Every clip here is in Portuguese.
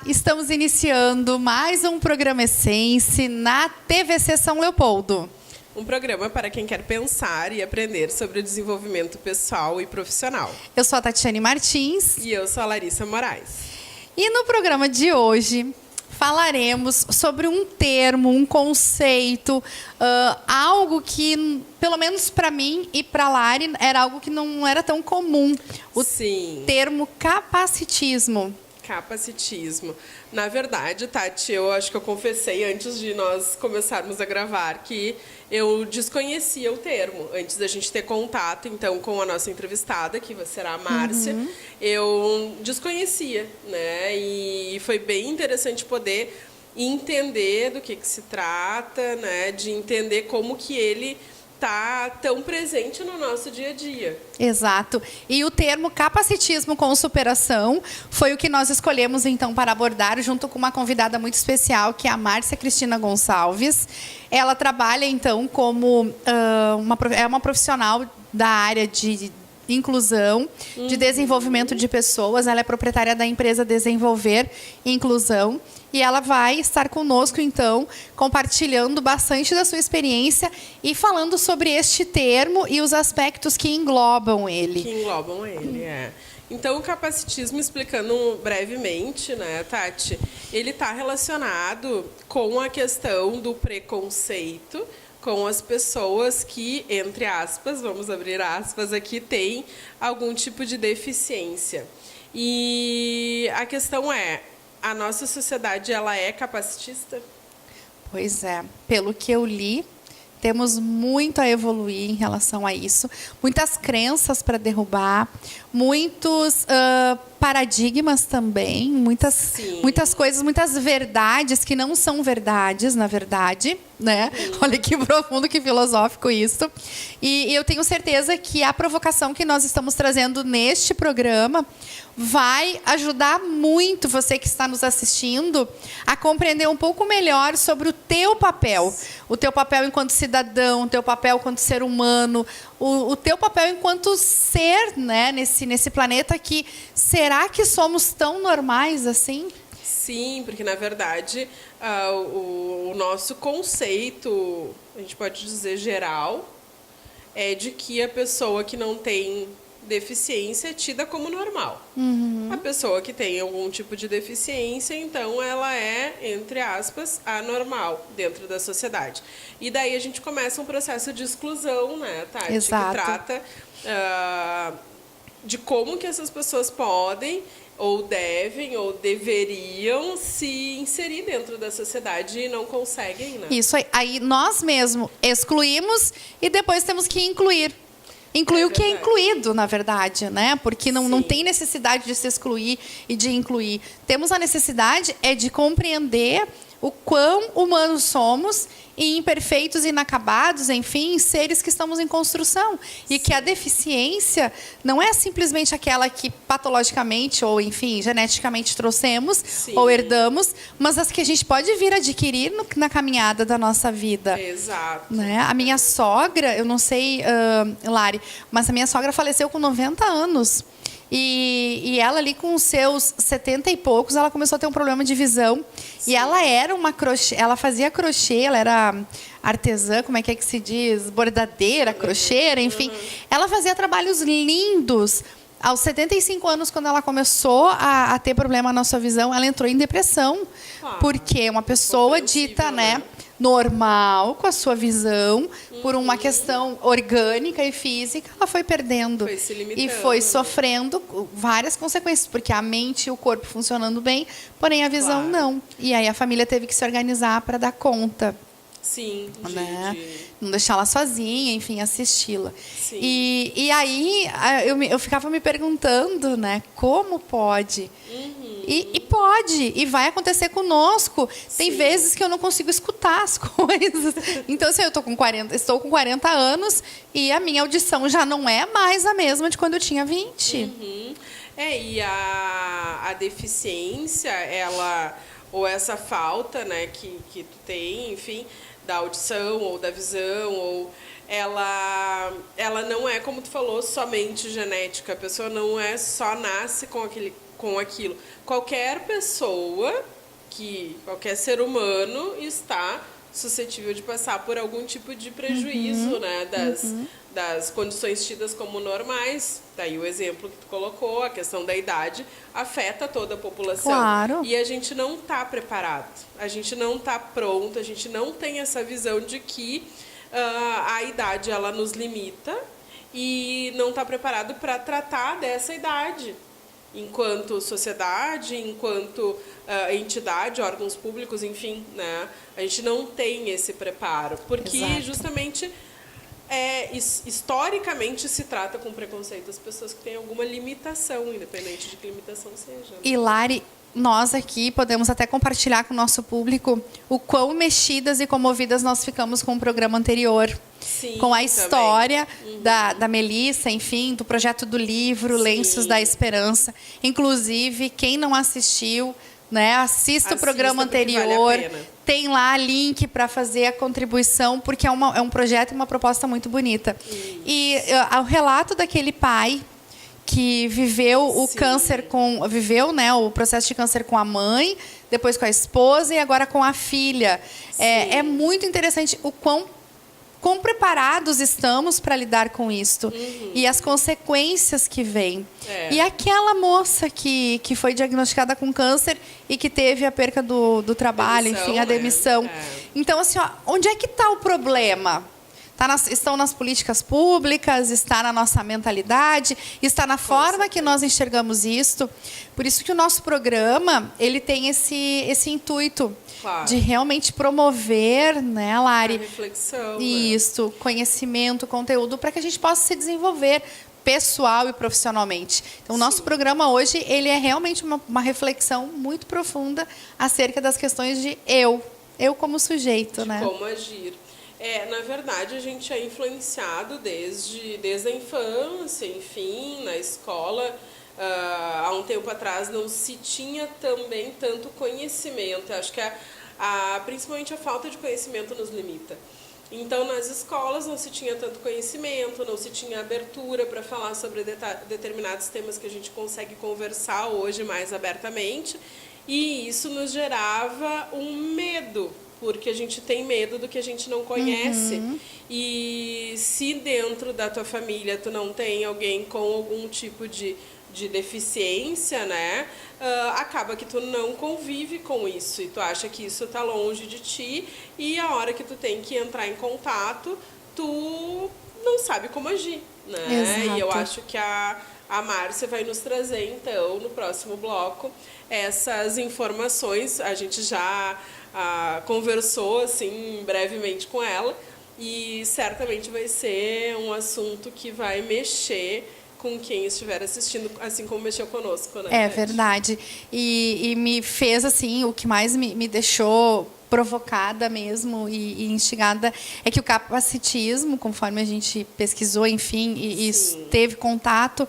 estamos iniciando mais um programa Essence na TVC São Leopoldo. Um programa para quem quer pensar e aprender sobre o desenvolvimento pessoal e profissional. Eu sou a Tatiane Martins. E eu sou a Larissa Moraes. E no programa de hoje falaremos sobre um termo, um conceito, algo que, pelo menos para mim e para a Lari, era algo que não era tão comum. O termo capacitismo. Capacitismo. Na verdade, Tati, eu acho que eu confessei antes de nós começarmos a gravar que eu desconhecia o termo. Antes da gente ter contato, então, com a nossa entrevistada, que será a Márcia, eu desconhecia, né? E foi bem interessante poder entender do que se trata, né? De entender como que ele está tão presente no nosso dia a dia. Exato. E o termo capacitismo com superação foi o que nós escolhemos, então, para abordar, junto com uma convidada muito especial, que é a Márcia Cristina Gonçalves. Ela trabalha, então, como uma profissional da área de inclusão, de desenvolvimento de pessoas. Ela é proprietária da empresa Desenvolver Inclusão. E ela vai estar conosco, então, compartilhando bastante da sua experiência e falando sobre este termo e os aspectos que englobam ele. Então, o capacitismo, explicando brevemente, né, Tati, ele está relacionado com a questão do preconceito com as pessoas que, entre aspas, vamos abrir aspas aqui, têm algum tipo de deficiência. E a questão é, a nossa sociedade, ela é capacitista? Pois é. Pelo que eu li, temos muito a evoluir em relação a isso. Muitas crenças para derrubar, muitos paradigmas também, muitas coisas, muitas verdades que não são verdades, na verdade, né? Olha que profundo, que filosófico isso. E eu tenho certeza que a provocação que nós estamos trazendo neste programa vai ajudar muito você que está nos assistindo a compreender um pouco melhor sobre o teu papel enquanto cidadão, o teu papel enquanto ser humano, o teu papel enquanto ser, né, nesse planeta que será que somos tão normais assim? Sim, porque na verdade o nosso conceito, a gente pode dizer geral, é de que a pessoa que não tem deficiência é tida como normal. A pessoa que tem algum tipo de deficiência, então ela é, entre aspas, anormal dentro da sociedade. E daí a gente começa um processo de exclusão, né, Tati? Exato. Que trata de como que essas pessoas podem, ou devem, ou deveriam se inserir dentro da sociedade e não conseguem, né? Isso aí nós mesmos excluímos e depois temos que incluir. Incluir o que é incluído, na verdade, né? Porque não tem necessidade de se excluir e de incluir. Temos a necessidade de compreender o quão humanos somos e imperfeitos, inacabados, enfim, seres que estamos em construção. E que a deficiência não é simplesmente aquela que patologicamente ou, enfim, geneticamente trouxemos ou herdamos, mas as que a gente pode vir a adquirir na caminhada da nossa vida. Exato. Né? A minha sogra, eu não sei, Lari, mas a minha sogra faleceu com 90 anos. E ela ali com os seus 70 e poucos, ela começou a ter um problema de visão. E ela era ela fazia crochê, ela era artesã, como é que se diz? Bordadeira, crochêra, enfim. Ela fazia trabalhos lindos. Aos 75 anos, quando ela começou a ter problema na sua visão, ela entrou em depressão. Porque uma pessoa dita, né, normal, com a sua visão, por uma questão orgânica e física, ela foi perdendo. Foi se limitando, e foi sofrendo várias consequências, porque a mente e o corpo funcionando bem, porém a visão não. E aí a família teve que se organizar para dar conta. Sim, né? Não deixar ela sozinha, enfim, assisti-la. E aí eu ficava me perguntando, né, como pode? E pode, e vai acontecer conosco. Tem vezes que eu não consigo escutar as coisas. Então, assim, estou com 40 anos e a minha audição já não é mais a mesma de quando eu tinha 20. E a deficiência, ela, ou essa falta, né, que tu tem, enfim, da audição ou da visão, ou ela não é, como tu falou, somente genética. A pessoa não só nasce com com aquilo. Qualquer pessoa, qualquer ser humano está suscetível de passar por algum tipo de prejuízo, né, das condições tidas como normais. Daí o exemplo que tu colocou, a questão da idade, afeta toda a população. Claro. E a gente não está preparado, a gente não está pronto, a gente não tem essa visão de que a idade ela nos limita e não está preparado para tratar dessa idade. Enquanto sociedade, enquanto entidade, órgãos públicos, enfim, né? A gente não tem esse preparo, porque Exato. justamente historicamente se trata com preconceito as pessoas que têm alguma limitação, independente de que limitação seja. E Lari, nós aqui podemos até compartilhar com o nosso público o quão mexidas e comovidas nós ficamos com o programa anterior. Sim, com a também. história da Melissa, enfim, do projeto do livro, Sim. Lenços da Esperança. Inclusive, quem não assistiu, né, assista o programa anterior. Vale a pena. Tem lá link para fazer a contribuição, porque é um projeto e uma proposta muito bonita. Isso. E o relato daquele pai que viveu o Sim. câncer viveu, né, o processo de câncer com a mãe, depois com a esposa e agora com a filha. É muito interessante o quão preparados estamos para lidar com isto e as consequências que vêm. E aquela moça que foi diagnosticada com câncer e que teve a perca do trabalho, enfim, a demissão. Então, assim, onde é que está o problema? Estão nas políticas públicas, está na nossa mentalidade, está na forma que nós enxergamos isto. Por isso que o nosso programa ele tem esse intuito de realmente promover, né, Lari? A reflexão. Isso, conhecimento, conteúdo, para que a gente possa se desenvolver pessoal e profissionalmente. Então, o nosso programa hoje ele é realmente uma reflexão muito profunda acerca das questões de eu como sujeito, né? Como agir. Na verdade, a gente é influenciado desde a infância, enfim, na escola. Há um tempo atrás não se tinha também tanto conhecimento. Acho que principalmente a falta de conhecimento nos limita. Então, nas escolas não se tinha tanto conhecimento, não se tinha abertura para falar sobre determinados temas que a gente consegue conversar hoje mais abertamente. E isso nos gerava um medo, porque a gente tem medo do que a gente não conhece. E se dentro da tua família tu não tem alguém com algum tipo de deficiência, né? Acaba que tu não convive com isso e tu acha que isso está longe de ti e a hora que tu tem que entrar em contato, tu não sabe como agir, né? Exato. E eu acho que a Márcia vai nos trazer, então, no próximo bloco, essas informações. A gente já conversou, assim, brevemente com ela e certamente vai ser um assunto que vai mexer com quem estiver assistindo, assim como mexeu conosco, né? É verdade. E me fez, assim, o que mais me deixou provocada mesmo e instigada é que o capacitismo, conforme a gente pesquisou, enfim, e teve contato,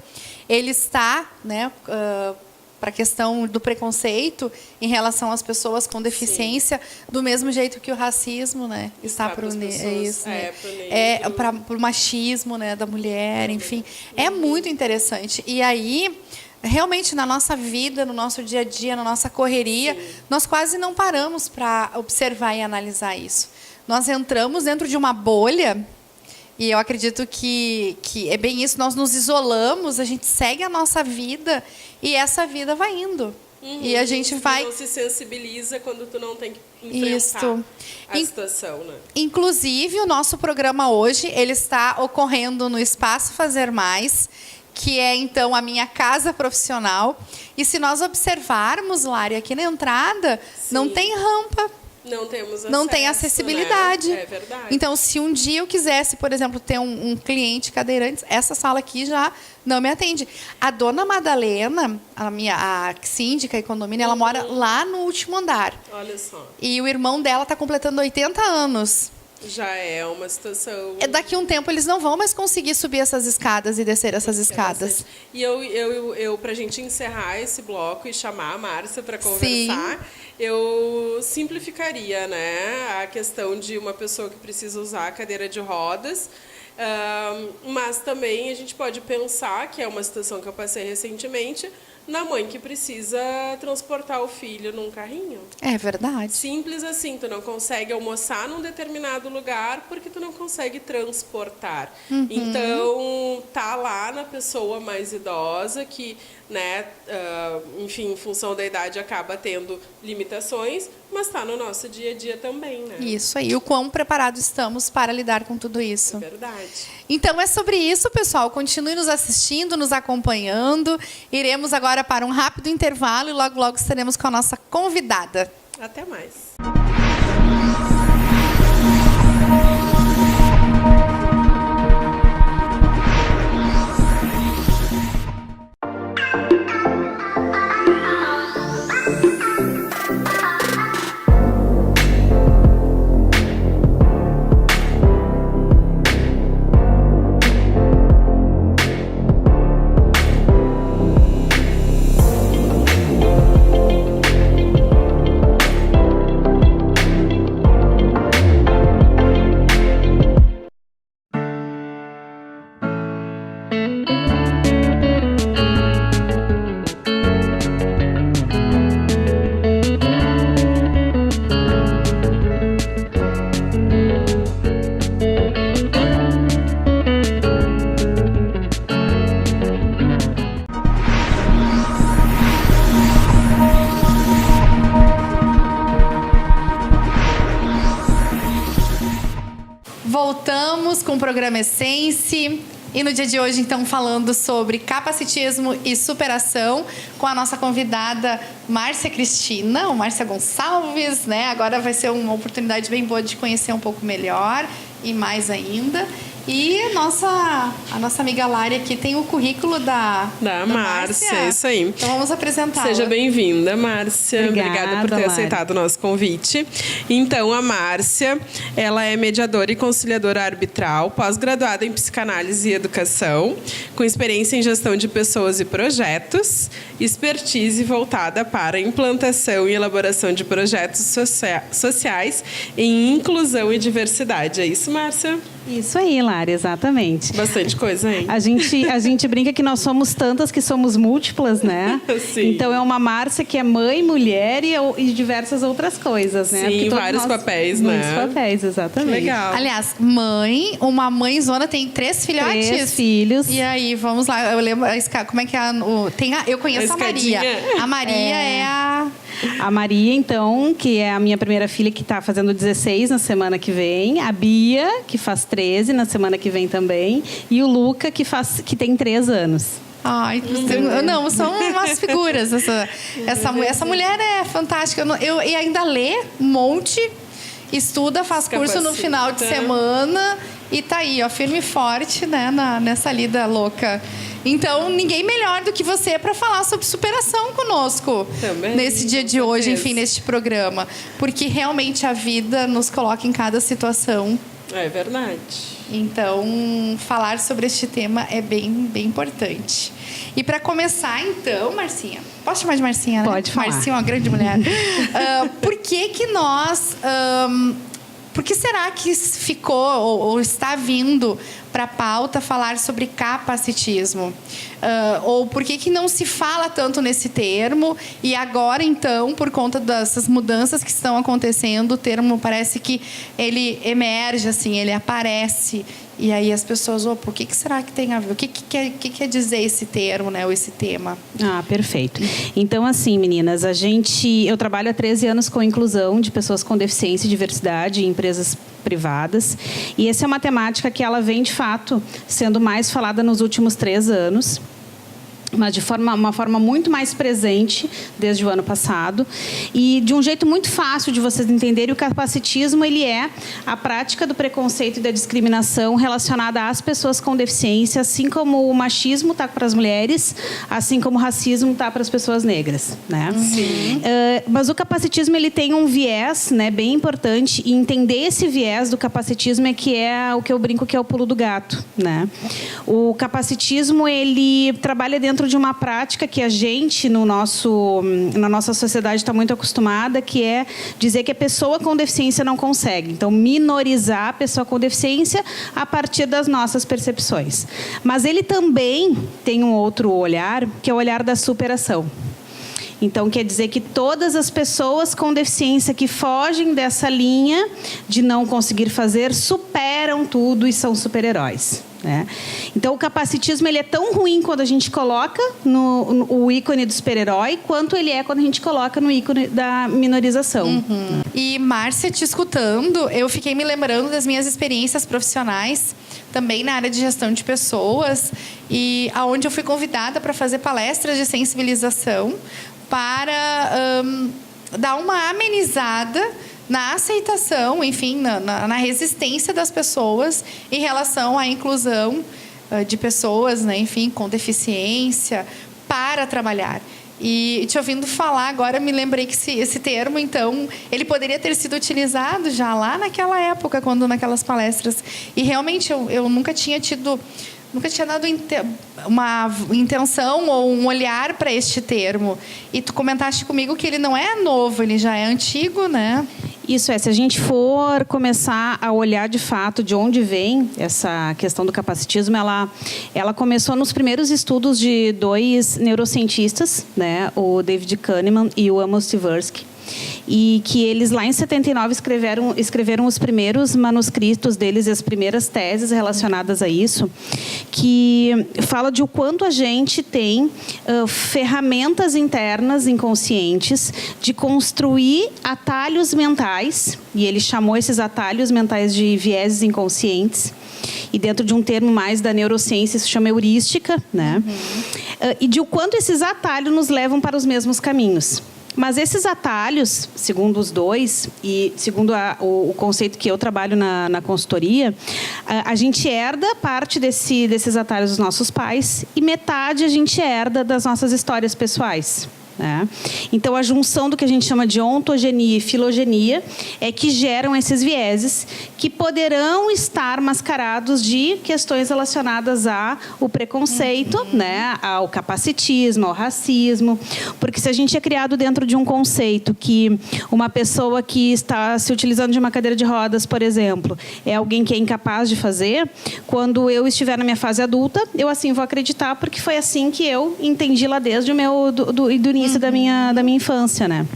ele está, né, para a questão do preconceito em relação às pessoas com deficiência, do mesmo jeito que o racismo, né, está para o machismo, né, da mulher, enfim. É muito interessante. E aí, realmente, na nossa vida, no nosso dia a dia, na nossa correria, nós quase não paramos para observar e analisar isso. Nós entramos dentro de uma bolha. E eu acredito que é bem isso, nós nos isolamos, a gente segue a nossa vida e essa vida vai indo. E a gente vai... não se sensibiliza quando tu não tem que enfrentar a situação, né? Inclusive, o nosso programa hoje, ele está ocorrendo no Espaço Fazer Mais, que é, então, a minha casa profissional. E se nós observarmos, Lari, aqui na entrada, não tem rampa. Não temos acesso, não tem acessibilidade. Né? É verdade. Então, se um dia eu quisesse, por exemplo, ter um cliente cadeirante, essa sala aqui já não me atende. A dona Madalena, a síndica e condomínio, ela mora lá no último andar. Olha só. E o irmão dela está completando 80 anos. Já é uma situação... Daqui a um tempo, eles não vão mais conseguir subir essas escadas e descer essas escadas. E eu para a gente encerrar esse bloco e chamar a Márcia para conversar, eu simplificaria, né, a questão de uma pessoa que precisa usar a cadeira de rodas, mas também a gente pode pensar, que é uma situação que eu passei recentemente, na mãe que precisa transportar o filho num carrinho. É verdade. Simples assim, tu não consegue almoçar num determinado lugar porque tu não consegue transportar. Então, tá lá na pessoa mais idosa que, né, enfim, em função da idade acaba tendo limitações, mas tá no nosso dia a dia também, né? Isso aí, o quão preparados estamos para lidar com tudo isso. É verdade. Então é sobre isso, pessoal. Continue nos assistindo, nos acompanhando. Iremos agora para um rápido intervalo e logo, logo estaremos com a nossa convidada. Até mais. Voltamos com o programa Essence. E no dia de hoje, então, falando sobre capacitismo e superação, com a nossa convidada Márcia Cristina, ou Márcia Gonçalves, né? Agora vai ser uma oportunidade bem boa de conhecer um pouco melhor e mais ainda. E a nossa amiga Lari aqui tem o currículo da Márcia, isso aí. Então vamos apresentá-la. Seja bem-vinda, Márcia. Obrigada por ter Lari. aceitado o nosso convite. Então, a Márcia, ela é mediadora e conciliadora arbitral, pós-graduada em psicanálise e educação, com experiência em gestão de pessoas e projetos, expertise voltada para implantação e elaboração de projetos sociais em inclusão e diversidade. É isso, Márcia? Isso aí, Lara, exatamente. Bastante coisa, hein? A gente brinca que nós somos tantas que somos múltiplas, né? Sim. Então é uma Márcia que é mãe, mulher e diversas outras coisas, né? Sim, vários papéis, né? Muitos papéis, exatamente. Legal. Aliás, uma mãezona tem 3 filhotes. 3 filhos. E aí, vamos lá. Eu lembro, como é que é? Eu conheço a Maria. A Maria é a... A Maria, então, que é a minha primeira filha, que está fazendo 16 na semana que vem. A Bia, que faz 13 na semana que vem também. E o Luca, que tem 3 anos. Ai, não, são umas figuras. Essa mulher é fantástica. E ainda lê um monte, estuda, faz curso no final de semana e tá aí, ó, firme e forte, né, nessa lida louca. Então, ninguém melhor do que você para falar sobre superação conosco. Também, nesse dia de hoje, enfim, neste programa. Porque realmente a vida nos coloca em cada situação. É verdade. Então, falar sobre este tema é bem, bem importante. E para começar, então, Marcinha, posso chamar de Marcinha, né? Pode falar. Marcinha é uma grande mulher. Por que nós... por que será que ficou ou está vindo para a pauta falar sobre capacitismo? Ou por que não se fala tanto nesse termo? E agora, então, por conta dessas mudanças que estão acontecendo, o termo parece que ele emerge, assim, ele aparece. E aí as pessoas, por que será que tem a ver? O que quer dizer esse termo, né, ou esse tema? Ah, perfeito. Então, assim, meninas, eu trabalho há 13 anos com inclusão de pessoas com deficiência e diversidade em empresas privadas. E essa é uma temática que ela vem, de fato, sendo mais falada nos últimos 3 anos. Mas de uma forma muito mais presente desde o ano passado e de um jeito muito fácil de vocês entenderem. O capacitismo, ele é a prática do preconceito e da discriminação relacionada às pessoas com deficiência, assim como o machismo está para as mulheres, assim como o racismo está para as pessoas negras, né? Sim. Mas o capacitismo, ele tem um viés, né, bem importante, e entender esse viés do capacitismo é o que eu brinco que é o pulo do gato, né? O capacitismo, ele trabalha dentro dentro de uma prática que a gente, na nossa sociedade, está muito acostumada, que é dizer que a pessoa com deficiência não consegue. Então, minorizar a pessoa com deficiência a partir das nossas percepções. Mas ele também tem um outro olhar, que é o olhar da superação. Então, quer dizer que todas as pessoas com deficiência que fogem dessa linha de não conseguir fazer, superam tudo e são super-heróis, né? Então, o capacitismo ele é tão ruim quando a gente coloca o ícone do super-herói, quanto ele é quando a gente coloca no ícone da minorização. Uhum. E, Márcia, te escutando, eu fiquei me lembrando das minhas experiências profissionais, também na área de gestão de pessoas, e aonde eu fui convidada para fazer palestras de sensibilização, para dar uma amenizada na aceitação, enfim, na resistência das pessoas em relação à inclusão de pessoas, né, enfim, com deficiência, para trabalhar. E te ouvindo falar agora, me lembrei que esse termo, então, ele poderia ter sido utilizado já lá naquela época, quando naquelas palestras. E realmente eu nunca tinha dado uma intenção ou um olhar para este termo. E tu comentaste comigo que ele não é novo, ele já é antigo, né? Isso é, se a gente for começar a olhar de fato de onde vem essa questão do capacitismo, ela começou nos primeiros estudos de 2 neurocientistas, né, o David Kahneman e o Amos Tversky, e que eles lá em 79 escreveram os primeiros manuscritos deles e as primeiras teses relacionadas a isso, que fala de o quanto a gente tem ferramentas internas inconscientes de construir atalhos mentais, e ele chamou esses atalhos mentais de vieses inconscientes, e dentro de um termo mais da neurociência, isso chama heurística, né? E de o quanto esses atalhos nos levam para os mesmos caminhos. Mas esses atalhos, segundo os dois, e segundo o conceito que eu trabalho na consultoria, a gente herda parte desses atalhos dos nossos pais e metade a gente herda das nossas histórias pessoais, né? Então, a junção do que a gente chama de ontogenia e filogenia é que geram esses vieses que poderão estar mascarados de questões relacionadas ao preconceito, né? Ao capacitismo, ao racismo. Porque se a gente é criado dentro de um conceito que uma pessoa que está se utilizando de uma cadeira de rodas, por exemplo, é alguém que é incapaz de fazer, quando eu estiver na minha fase adulta, eu assim vou acreditar, porque foi assim que eu entendi lá desde o meu do início da minha infância, né?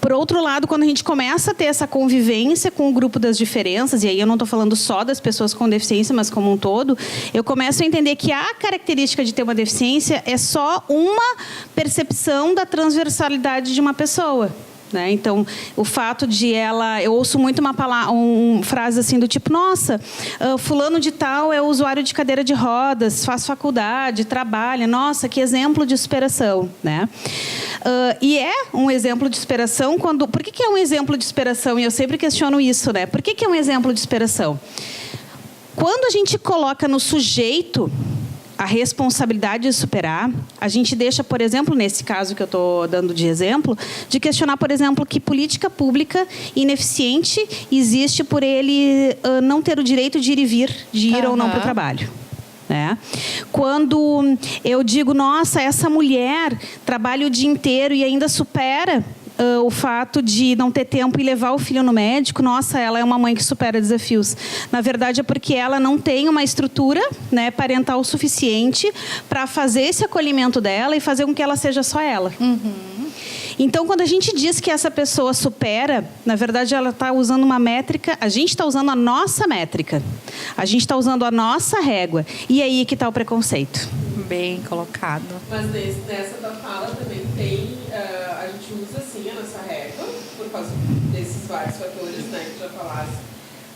Por outro lado, quando a gente começa a ter essa convivência com o grupo das diferenças, e aí eu não estou falando só das pessoas com deficiência, mas como um todo, eu começo a entender que a característica de ter uma deficiência é só uma percepção da transversalidade de uma pessoa, né? Então, o fato de eu ouço muito uma frase assim do tipo, nossa, fulano de tal é usuário de cadeira de rodas, faz faculdade, trabalha, nossa, que exemplo de superação, né? E é um exemplo de superação quando... Por que é um exemplo de superação? E eu sempre questiono isso, né? Por que é um exemplo de superação? Quando a gente coloca no sujeito a responsabilidade de superar, a gente deixa, por exemplo, nesse caso que eu estou dando de exemplo, de questionar, por exemplo, que política pública ineficiente existe por ele não ter o direito de ir e vir, de ir ou não para o trabalho. né? Quando eu digo, nossa, essa mulher trabalha o dia inteiro e ainda supera o fato de não ter tempo e levar o filho no médico, nossa, ela é uma mãe que supera desafios. Na verdade, é porque ela não tem uma estrutura, né, parental suficiente para fazer esse acolhimento dela e fazer com que ela seja só ela. Uhum. Então, quando a gente diz que essa pessoa supera, na verdade, ela está usando uma métrica, a gente está usando a nossa métrica, a gente está usando a nossa régua. E aí que está o preconceito. Bem colocado. Mas nessa da fala também tem, a gente usa sim a nossa régua, por causa desses vários fatores, né, que já falasse,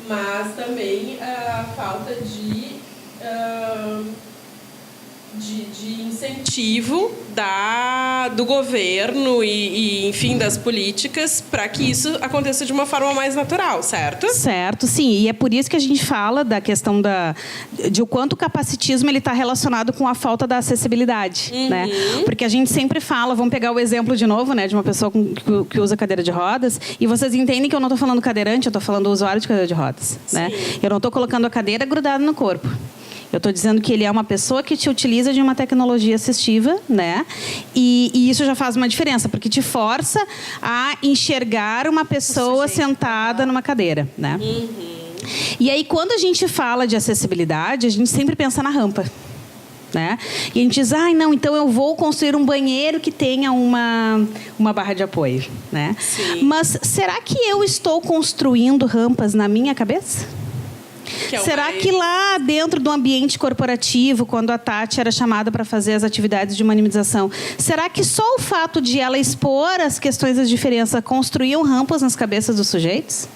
mas também a falta de incentivo do governo e, enfim, das políticas para que isso aconteça de uma forma mais natural, certo? Certo, sim. E é por isso que a gente fala da questão de o quanto o capacitismo está relacionado com a falta da acessibilidade. Uhum. Né? Porque a gente sempre fala, vamos pegar o exemplo de novo, né, de uma pessoa que usa cadeira de rodas, e vocês entendem que eu não estou falando cadeirante, eu estou falando usuário de cadeira de rodas. Né? Eu não estou colocando a cadeira grudada no corpo. Eu Eu estou dizendo que ele é uma pessoa que te utiliza de uma tecnologia assistiva, né? E isso já faz uma diferença, porque te força a enxergar uma pessoa sentada numa cadeira, né? E aí, quando a gente fala de acessibilidade, a gente sempre pensa na rampa. Né? E a gente diz, não, então eu vou construir um banheiro que tenha uma barra de apoio. Né? Mas será que eu estou construindo rampas na minha cabeça? Será que lá dentro do ambiente corporativo, quando a Tati era chamada para fazer as atividades de humanização, será que só o fato de ela expor as questões das diferenças construíam rampas nas cabeças dos sujeitos?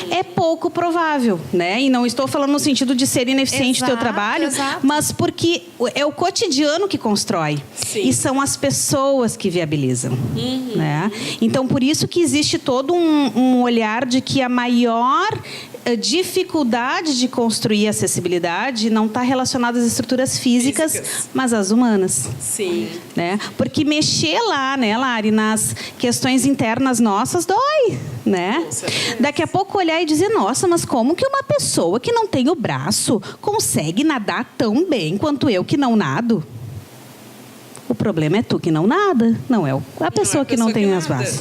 É pouco provável, né? E não estou falando no sentido de ser ineficiente o teu trabalho, mas porque é o cotidiano que constrói. Sim. E são as pessoas que viabilizam. Né? Então, por isso que existe todo um olhar de que a maior dificuldade de construir acessibilidade não está relacionada às estruturas físicas, mas às humanas. Sim. Né? Porque mexer lá, né, Lari, nas questões internas nossas dói, né? Daqui a pouco olhar e dizer, nossa, mas como que uma pessoa que não tem o braço consegue nadar tão bem quanto eu que não nado? O problema é tu que não nada, não é a pessoa que não tem os braços.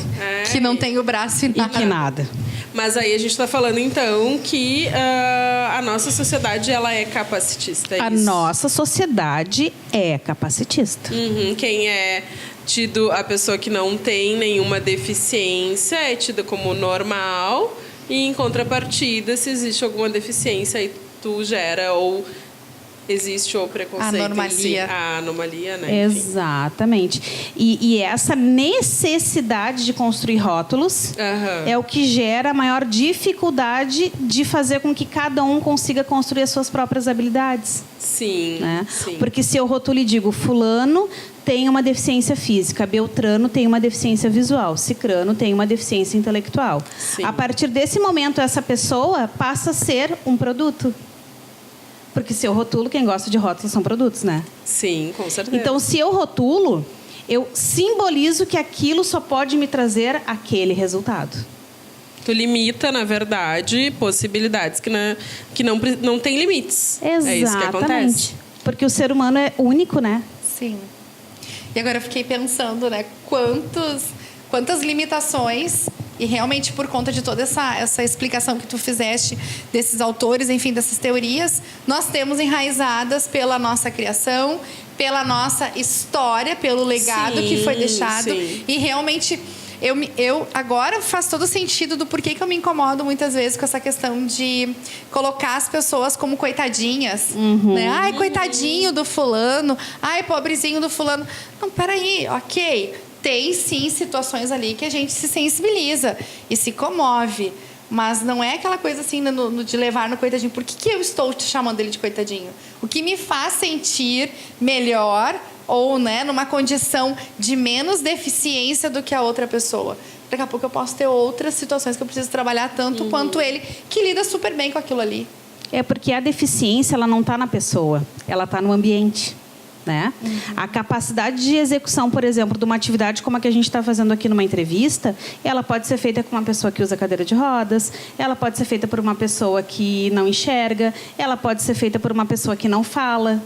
Que não tem o braço e que nada. Mas aí a gente está falando, então, que a nossa sociedade ela é capacitista. A nossa sociedade é capacitista. Quem é tido, a pessoa que não tem nenhuma deficiência é tida como normal, e em contrapartida, se existe alguma deficiência, aí tu gera ou existe o preconceito. A anomalia, né? Exatamente. E essa necessidade de construir rótulos é o que gera a maior dificuldade de fazer com que cada um consiga construir as suas próprias habilidades. Sim, né? Sim. Porque se eu rotulo e digo, fulano tem uma deficiência física, Beltrano tem uma deficiência visual, Cicrano tem uma deficiência intelectual. Sim. A partir desse momento, essa pessoa passa a ser um produto. Porque se eu rotulo, quem gosta de rótulos são produtos, né? Sim, com certeza. Então, se eu rotulo, eu simbolizo que aquilo só pode me trazer aquele resultado. Tu limita, na verdade, possibilidades que não tem limites. Exatamente. É isso que acontece. Porque o ser humano é único, né? Sim. E agora eu fiquei pensando, né? Quantas limitações... E realmente, por conta de toda essa explicação que tu fizeste desses autores, enfim, dessas teorias, nós temos enraizadas pela nossa criação, pela nossa história, pelo legado que foi deixado. Sim. E realmente, eu agora faz todo sentido do porquê que eu me incomodo muitas vezes com essa questão de colocar as pessoas como coitadinhas. Né? Ai, coitadinho do fulano. Ai, pobrezinho do fulano. Não, peraí, ok. Tem, sim, situações ali que a gente se sensibiliza e se comove. Mas não é aquela coisa assim de levar no coitadinho. Por que eu estou te chamando ele de coitadinho? O que me faz sentir melhor ou, né, numa condição de menos deficiência do que a outra pessoa. Daqui a pouco eu posso ter outras situações que eu preciso trabalhar tanto quanto ele, que lida super bem com aquilo ali. É porque a deficiência ela não está na pessoa, ela está no ambiente. Né? A capacidade de execução, por exemplo, de uma atividade como a que a gente está fazendo aqui numa entrevista, ela pode ser feita com uma pessoa que usa cadeira de rodas, ela pode ser feita por uma pessoa que não enxerga, ela pode ser feita por uma pessoa que não fala.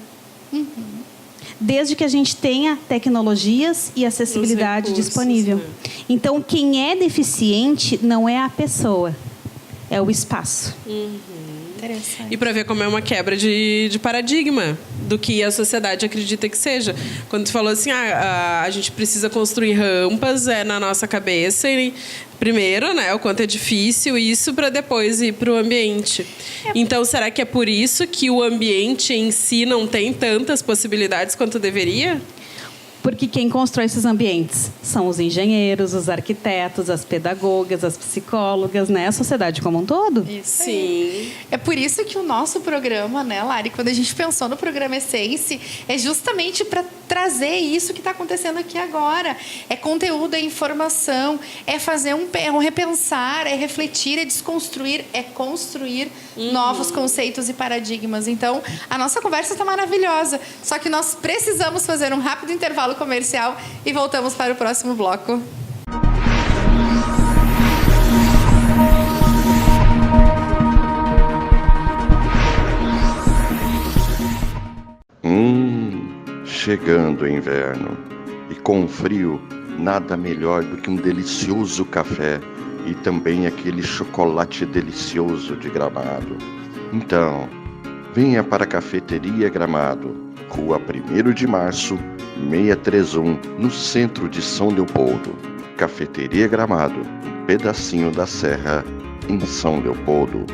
Desde que a gente tenha tecnologias e acessibilidade disponível. Né? Então, quem é deficiente não é a pessoa, é o espaço. E para ver como é uma quebra de paradigma do que a sociedade acredita que seja. Quando tu falou assim, a gente precisa construir rampas na nossa cabeça e primeiro, né, o quanto é difícil isso para depois ir para o ambiente. Então, será que é por isso que o ambiente em si não tem tantas possibilidades quanto deveria? Porque quem constrói esses ambientes são os engenheiros, os arquitetos, as pedagogas, as psicólogas, né? A sociedade como um todo. Isso. Sim. É por isso que o nosso programa, né, Lari, quando a gente pensou no programa Essence, é justamente para trazer isso que está acontecendo aqui agora. É conteúdo, é informação, é fazer um repensar, é refletir, é desconstruir, é construir novos conceitos e paradigmas. Então, a nossa conversa está maravilhosa. Só que nós precisamos fazer um rápido intervalo comercial e voltamos para o próximo bloco. chegando o inverno e com o frio, nada melhor do que um delicioso café e também aquele chocolate delicioso de Gramado. Então, venha para a Cafeteria Gramado, Rua 1º de Março, 631, no centro de São Leopoldo. Cafeteria Gramado, um pedacinho da serra em São Leopoldo.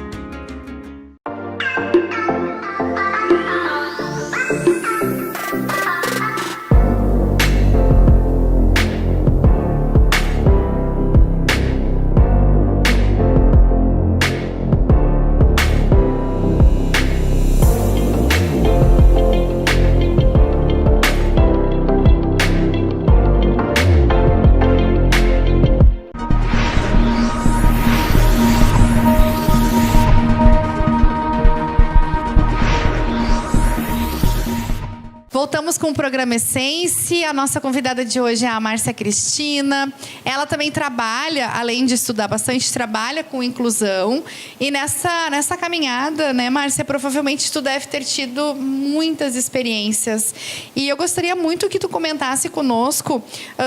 Voltamos com o programa Essência. A nossa convidada de hoje é a Márcia Cristina. Ela também trabalha, além de estudar bastante, trabalha com inclusão. E nessa caminhada, né, Márcia, provavelmente tu deve ter tido muitas experiências. E eu gostaria muito que tu comentasse conosco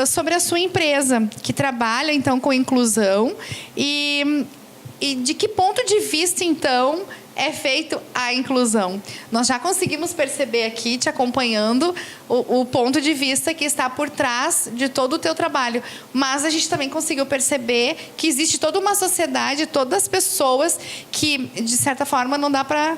sobre a sua empresa, que trabalha, então, com inclusão. E de que ponto de vista, então, é feito a inclusão? Nós já conseguimos perceber aqui, te acompanhando, o ponto de vista que está por trás de todo o teu trabalho. Mas a gente também conseguiu perceber que existe toda uma sociedade, todas as pessoas que, de certa forma, não dá para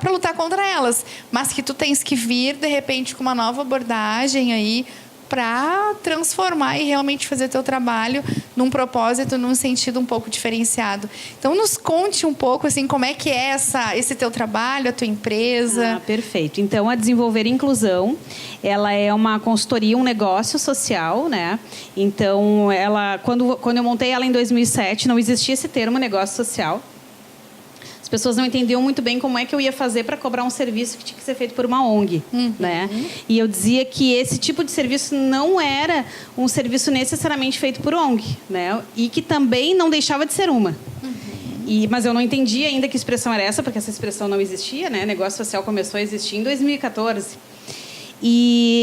lutar contra elas, mas que tu tens que vir, de repente, com uma nova abordagem aí, para transformar e realmente fazer teu trabalho num propósito, num sentido um pouco diferenciado. Então, nos conte um pouco, assim, como é que é esse teu trabalho, a tua empresa. Perfeito. Então, a Desenvolver Inclusão, ela é uma consultoria, um negócio social, né? Então, quando eu montei ela em 2007, não existia esse termo negócio social. As pessoas não entendiam muito bem como é que eu ia fazer para cobrar um serviço que tinha que ser feito por uma ONG, né? E eu dizia que esse tipo de serviço não era um serviço necessariamente feito por ONG, né? E que também não deixava de ser uma. Mas eu não entendia ainda que expressão era essa, porque essa expressão não existia, né? Negócio social começou a existir em 2014.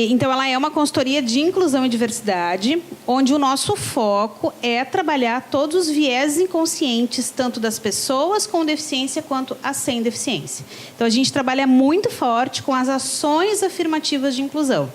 Então, ela é uma consultoria de inclusão e diversidade, onde o nosso foco é trabalhar todos os viés inconscientes, tanto das pessoas com deficiência quanto as sem deficiência. Então, a gente trabalha muito forte com as ações afirmativas de inclusão.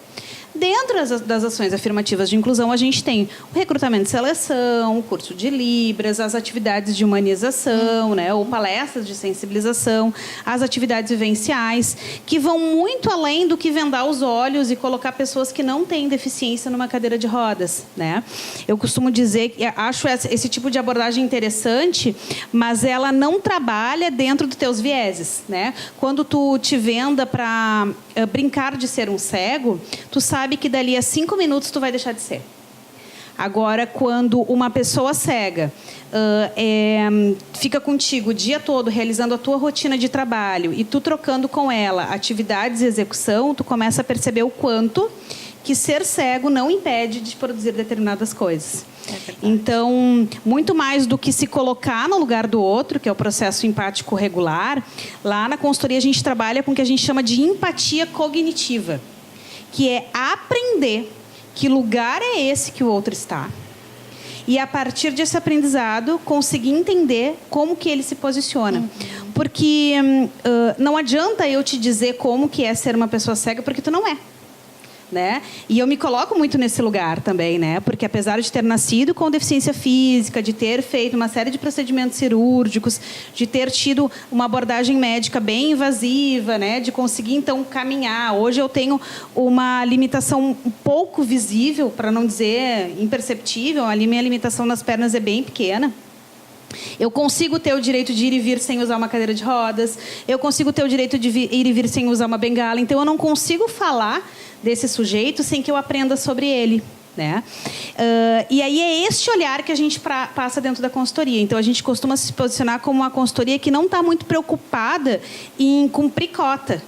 Dentro das ações afirmativas de inclusão, a gente tem o recrutamento e seleção, o curso de Libras, as atividades de humanização, né, ou palestras de sensibilização, as atividades vivenciais, que vão muito além do que vendar os olhos e colocar pessoas que não têm deficiência numa cadeira de rodas, né? Eu costumo dizer que acho esse tipo de abordagem interessante, mas ela não trabalha dentro dos teus vieses, né? Quando tu te venda para brincar de ser um cego, tu sabe que dali a 5 minutos tu vai deixar de ser. Agora, quando uma pessoa cega fica contigo o dia todo realizando a tua rotina de trabalho e tu trocando com ela atividades e execução, tu começa a perceber o quanto que ser cego não impede de produzir determinadas coisas. Então, muito mais do que se colocar no lugar do outro, que é o processo empático regular, lá na consultoria a gente trabalha com o que a gente chama de empatia cognitiva, que é aprender que lugar é esse que o outro está. E, a partir desse aprendizado, conseguir entender como que ele se posiciona. Porque não adianta eu te dizer como que é ser uma pessoa cega, porque tu não é. Né? E eu me coloco muito nesse lugar também, né? Porque apesar de ter nascido com deficiência física, de ter feito uma série de procedimentos cirúrgicos, de ter tido uma abordagem médica bem invasiva, né? De conseguir então caminhar. Hoje eu tenho uma limitação um pouco visível, para não dizer imperceptível. Ali minha limitação nas pernas é bem pequena. Eu consigo ter o direito de ir e vir sem usar uma cadeira de rodas. Eu consigo ter o direito de ir e vir sem usar uma bengala. Então, eu não consigo falar desse sujeito sem que eu aprenda sobre ele, né? E aí é este olhar que a gente passa dentro da consultoria. Então, a gente costuma se posicionar como uma consultoria que não está muito preocupada em cumprir cota,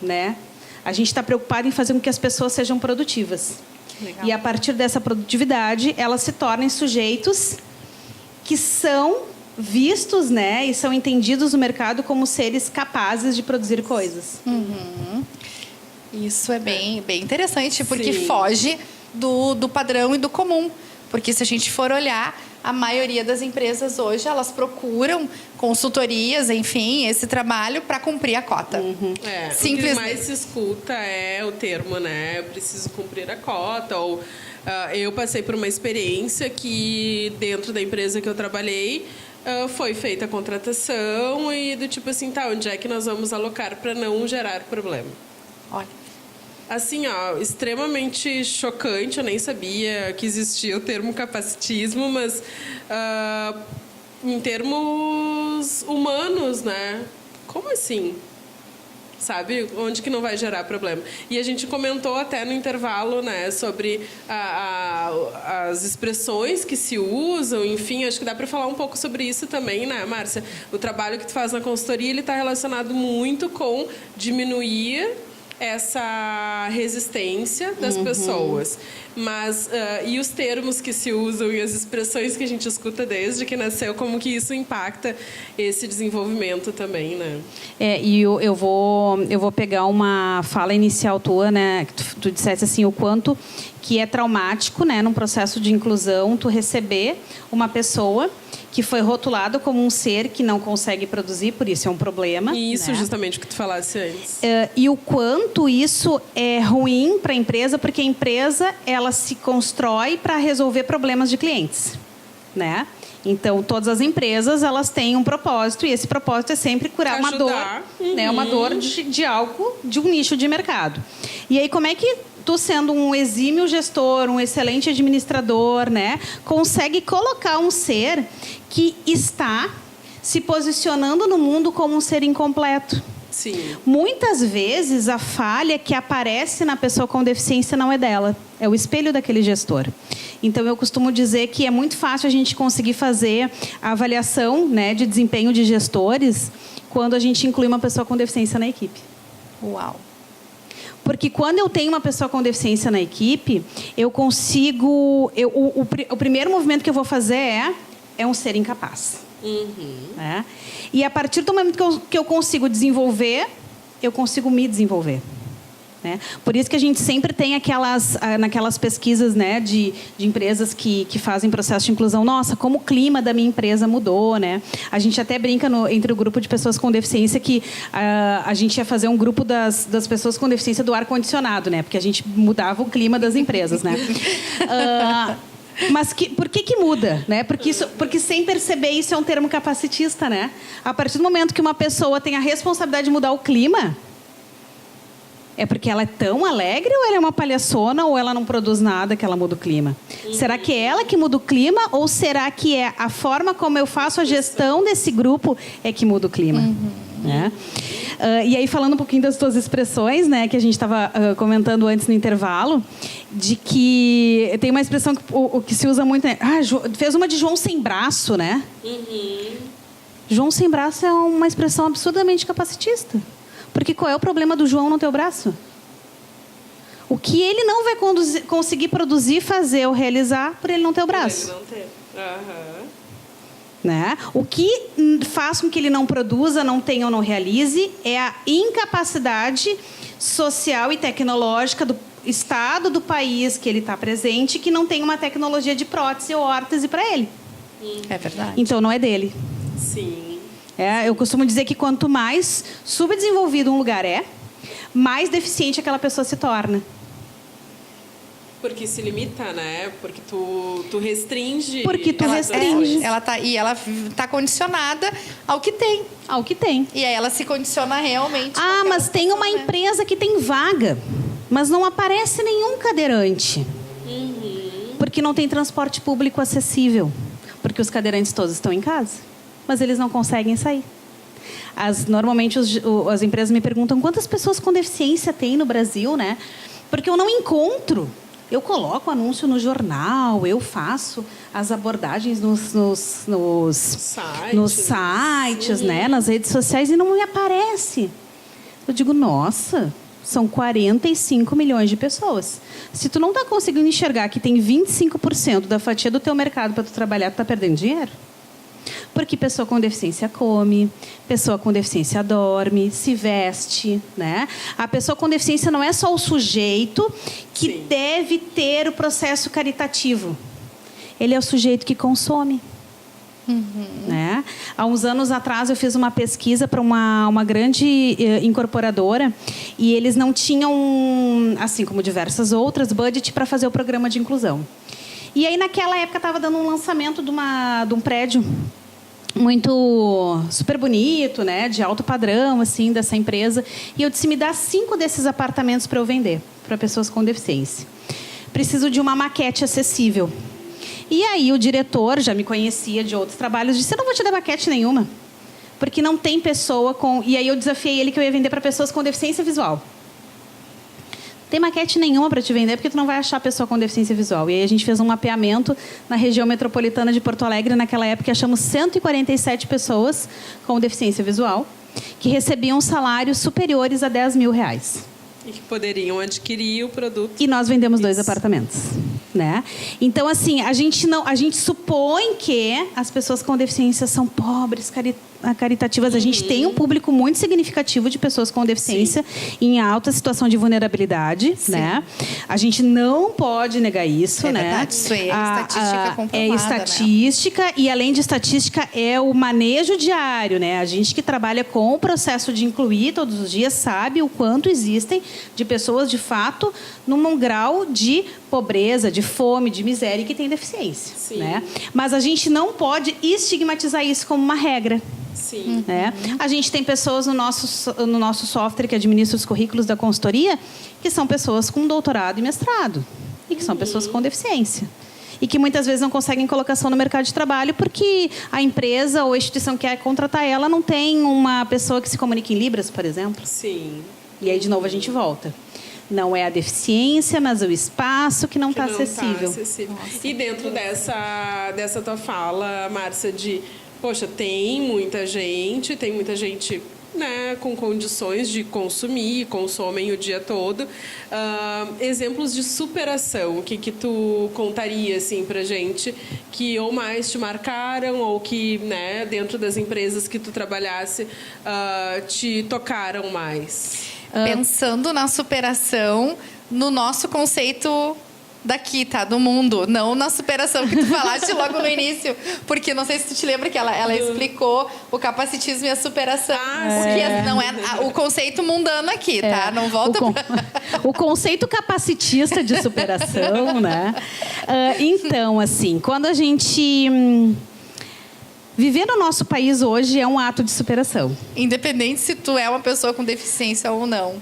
né? A gente está preocupado em fazer com que as pessoas sejam produtivas. Legal. E, a partir dessa produtividade, elas se tornem sujeitos que são vistos, né, e são entendidos no mercado como seres capazes de produzir coisas. Isso é bem interessante, porque Sim. foge do padrão e do comum. Porque se a gente for olhar, a maioria das empresas hoje, elas procuram consultorias, enfim, esse trabalho para cumprir a cota. O que mais se escuta é o termo, né? Eu preciso cumprir a cota. Ou eu passei por uma experiência que, dentro da empresa que eu trabalhei, foi feita a contratação e do tipo assim, tá, onde é que nós vamos alocar para não gerar problema? Olha. Assim, extremamente chocante. Eu nem sabia que existia o termo capacitismo, mas em termos humanos, né? Como assim? Sabe? Onde que não vai gerar problema? E a gente comentou até no intervalo, né, sobre as expressões que se usam, enfim, acho que dá para falar um pouco sobre isso também, né, Márcia? O trabalho que tu faz na consultoria, ele está relacionado muito com diminuir essa resistência das pessoas. Mas, e os termos que se usam e as expressões que a gente escuta desde que nasceu, como que isso impacta esse desenvolvimento também, né? E eu vou pegar uma fala inicial tua, né? Que tu disseste assim, o quanto que é traumático, né, num processo de inclusão, tu receber uma pessoa que foi rotulada como um ser que não consegue produzir, por isso é um problema. E isso, né? justamente o que tu falasse antes. E o quanto isso é ruim para a empresa, porque a empresa ela se constrói para resolver problemas de clientes, né? Então, todas as empresas elas têm um propósito e esse propósito é sempre curar uma dor, né? Uma dor de algo, de um nicho de mercado. E aí, como é que tu, sendo um exímio gestor, um excelente administrador, né, consegue colocar um ser que está se posicionando no mundo como um ser incompleto? Sim. Muitas vezes a falha que aparece na pessoa com deficiência não é dela, é o espelho daquele gestor. Então eu costumo dizer que é muito fácil a gente conseguir fazer a avaliação, né, de desempenho de gestores quando a gente inclui uma pessoa com deficiência na equipe. Uau! Porque quando eu tenho uma pessoa com deficiência na equipe, eu consigo... O primeiro movimento que eu vou fazer é um ser incapaz. Né? E a partir do momento que eu consigo desenvolver, eu consigo me desenvolver. Né? Por isso que a gente sempre tem naquelas pesquisas, né, de empresas que fazem processo de inclusão. Nossa, como o clima da minha empresa mudou, né? A gente até brinca entre o grupo de pessoas com deficiência que a gente ia fazer um grupo das pessoas com deficiência do ar-condicionado, né? Porque a gente mudava o clima das empresas, né? Mas por que muda? Né? Porque sem perceber isso é um termo capacitista, né? A partir do momento que uma pessoa tem a responsabilidade de mudar o clima, é porque ela é tão alegre ou ela é uma palhaçona ou ela não produz nada que ela muda o clima? Será que é ela que muda o clima ou será que é a forma como eu faço a gestão desse grupo é que muda o clima? Né? E aí, falando um pouquinho das tuas expressões, né, que a gente estava comentando antes no intervalo, de que tem uma expressão que se usa muito, né? Fez uma de João sem braço, né? João sem braço é uma expressão absurdamente capacitista. Porque qual é o problema do João no teu braço? O que ele não vai conseguir produzir, fazer ou realizar por ele não ter o braço. Ele não ter. Né? O que faz com que ele não produza, não tenha ou não realize é a incapacidade social e tecnológica do estado do país que ele está presente, que não tem uma tecnologia de prótese ou órtese para ele. É verdade. Então não é dele. Sim. Eu costumo dizer que quanto mais subdesenvolvido um lugar mais deficiente aquela pessoa se torna. Porque se limita, né? Porque tu restringe. Porque tu restringe. Ela tá condicionada ao que tem. Ao que tem. E aí ela se condiciona realmente. Mas tem uma empresa que tem vaga, mas não aparece nenhum cadeirante. Porque não tem transporte público acessível. Porque os cadeirantes todos estão em casa, mas eles não conseguem sair. Normalmente as empresas me perguntam quantas pessoas com deficiência tem no Brasil, né? Porque eu não encontro. Eu coloco anúncio no jornal, eu faço as abordagens nos sites, né? Nas redes sociais, e não me aparece. Eu digo, nossa, são 45 milhões de pessoas. Se tu não está conseguindo enxergar que tem 25% da fatia do teu mercado para tu trabalhar, tu está perdendo dinheiro. Porque pessoa com deficiência come, pessoa com deficiência dorme, se veste, né? A pessoa com deficiência não é só o sujeito que Sim. deve ter o processo caritativo. Ele é o sujeito que consome. Né? Há uns anos atrás eu fiz uma pesquisa para uma grande incorporadora e eles não tinham, assim como diversas outras, budget para fazer o programa de inclusão. E aí naquela época estava dando um lançamento de um prédio muito super bonito, né, de alto padrão assim dessa empresa, e eu disse: me dá 5 desses apartamentos para eu vender para pessoas com deficiência. Preciso de uma maquete acessível. E aí o diretor, já me conhecia de outros trabalhos, disse: eu não vou te dar maquete nenhuma, porque não tem pessoa com... E aí eu desafiei ele que eu ia vender para pessoas com deficiência visual. Não tem maquete nenhuma para te vender, porque tu não vai achar pessoa com deficiência visual. E aí a gente fez um mapeamento na região metropolitana de Porto Alegre, naquela época, achamos 147 pessoas com deficiência visual, que recebiam salários superiores a R$10 mil. E que poderiam adquirir o produto. E nós vendemos 2 apartamentos, né? Então, assim, a gente supõe que as pessoas com deficiência são pobres, caritativas. A gente tem um público muito significativo de pessoas com deficiência em alta situação de vulnerabilidade, né? A gente não pode negar isso, né? Verdade, isso é estatística comprovada, é estatística, né? E além de estatística é o manejo diário, né? A gente que trabalha com o processo de incluir todos os dias sabe o quanto existem de pessoas de fato num grau de pobreza, de fome, de miséria e que tem deficiência, né? Mas a gente não pode estigmatizar isso como uma regra. Sim. Né? A gente tem pessoas no nosso software que administra os currículos da consultoria que são pessoas com doutorado e mestrado e que são pessoas com deficiência e que muitas vezes não conseguem colocação no mercado de trabalho porque a empresa ou a instituição que quer contratar ela não tem uma pessoa que se comunique em Libras, por exemplo. Sim. E aí, de novo, a gente volta. Não é a deficiência, mas o espaço que não está acessível. E dentro dessa tua fala, Márcia, de... Poxa, tem muita gente, né, com condições de consumir, consomem o dia todo. Exemplos de superação, o que tu contaria assim, pra gente, que ou mais te marcaram, ou que, né, dentro das empresas que tu trabalhasse, te tocaram mais? Pensando na superação, no nosso conceito daqui, tá? Do mundo. Não na superação que tu falaste logo no início. Porque não sei se tu te lembra que ela explicou o capacitismo e a superação. Não é o conceito mundano aqui, tá? Não volta o conceito capacitista de superação, né? Então, assim, quando a gente... Viver no nosso país hoje é um ato de superação. Independente se tu é uma pessoa com deficiência ou não.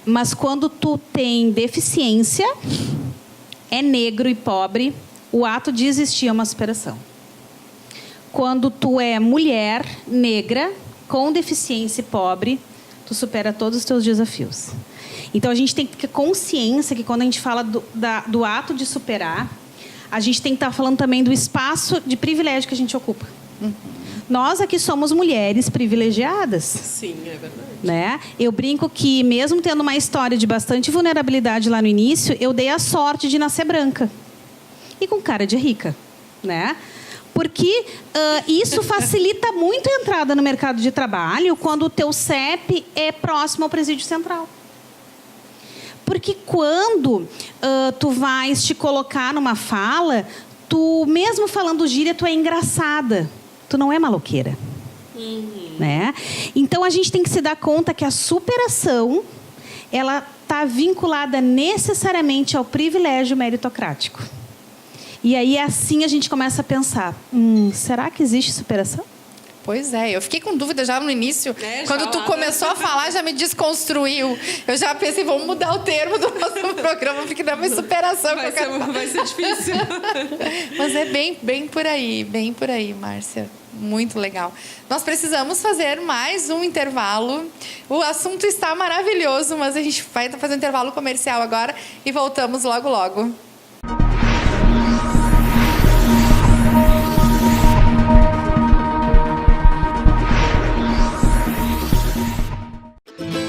Mas quando tu tem deficiência... é negro e pobre, o ato de existir é uma superação. Quando tu é mulher, negra, com deficiência e pobre, tu supera todos os teus desafios. Então, a gente tem que ter consciência que quando a gente fala do ato de superar, a gente tem que estar falando também do espaço de privilégio que a gente ocupa. Nós aqui somos mulheres privilegiadas. Sim, é verdade. Né? Eu brinco que, mesmo tendo uma história de bastante vulnerabilidade lá no início, eu dei a sorte de nascer branca. E com cara de rica. Né? Porque isso facilita muito a entrada no mercado de trabalho quando o teu CEP é próximo ao presídio central. Porque quando tu vais te colocar numa fala, tu, mesmo falando gíria, tu é engraçada. Tu não é maloqueira. Né? Então, a gente tem que se dar conta que a superação ela está vinculada necessariamente ao privilégio meritocrático. E aí, assim, a gente começa a pensar, será que existe superação? Pois é, eu fiquei com dúvida já no início. Quando tu começou a falar, já me desconstruiu. Eu já pensei, vamos mudar o termo do nosso programa, porque não é uma superação. Vai ser difícil. Mas é bem por aí, Márcia. Muito legal. Nós precisamos fazer mais um intervalo. O assunto está maravilhoso, mas a gente vai fazer um intervalo comercial agora e voltamos logo, logo.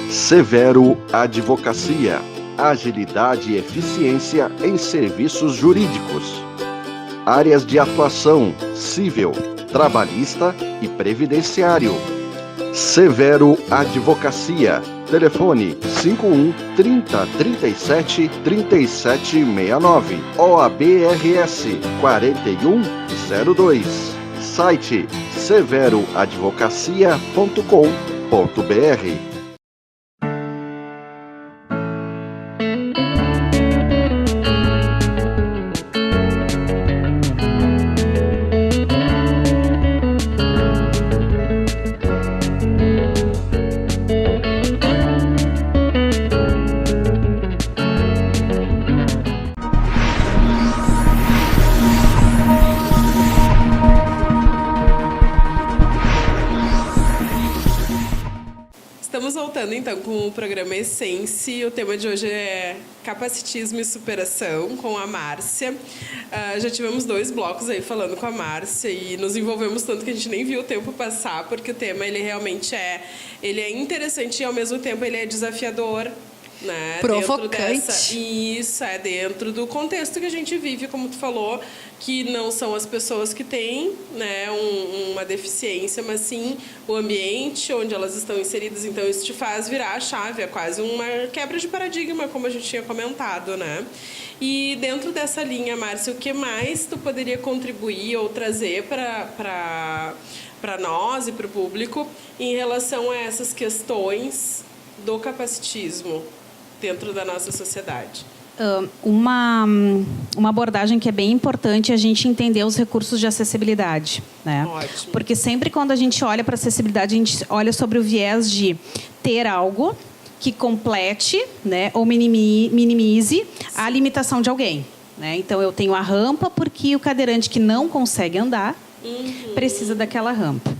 Severo Advocacia, agilidade e eficiência em serviços jurídicos. Áreas de atuação: civil, trabalhista e previdenciário. Severo Advocacia. Telefone 51 30 37 3769. OABRS 4102. Site severoadvocacia.com.br. Estamos voltando, então, com o programa Essência. O tema de hoje é capacitismo e superação, com a Márcia. Já tivemos 2 blocos aí falando com a Márcia e nos envolvemos tanto que a gente nem viu o tempo passar, porque o tema, ele realmente ele é interessante e, ao mesmo tempo, ele é desafiador. Né? Provocante. Isso, dentro do contexto que a gente vive, como tu falou, que não são as pessoas que têm, né, uma deficiência, mas sim o ambiente onde elas estão inseridas. Então, isso te faz virar a chave, é quase uma quebra de paradigma, como a gente tinha comentado, né? E dentro dessa linha, Márcia, o que mais tu poderia contribuir ou trazer para nós e para o público em relação a essas questões do capacitismo dentro da nossa sociedade? Uma abordagem que é bem importante é a gente entender os recursos de acessibilidade, né? Ótimo. Porque sempre quando a gente olha para a acessibilidade, a gente olha sobre o viés de ter algo que complete, né, ou minimize a limitação de alguém, né? Então, eu tenho a rampa porque o cadeirante que não consegue andar precisa daquela rampa.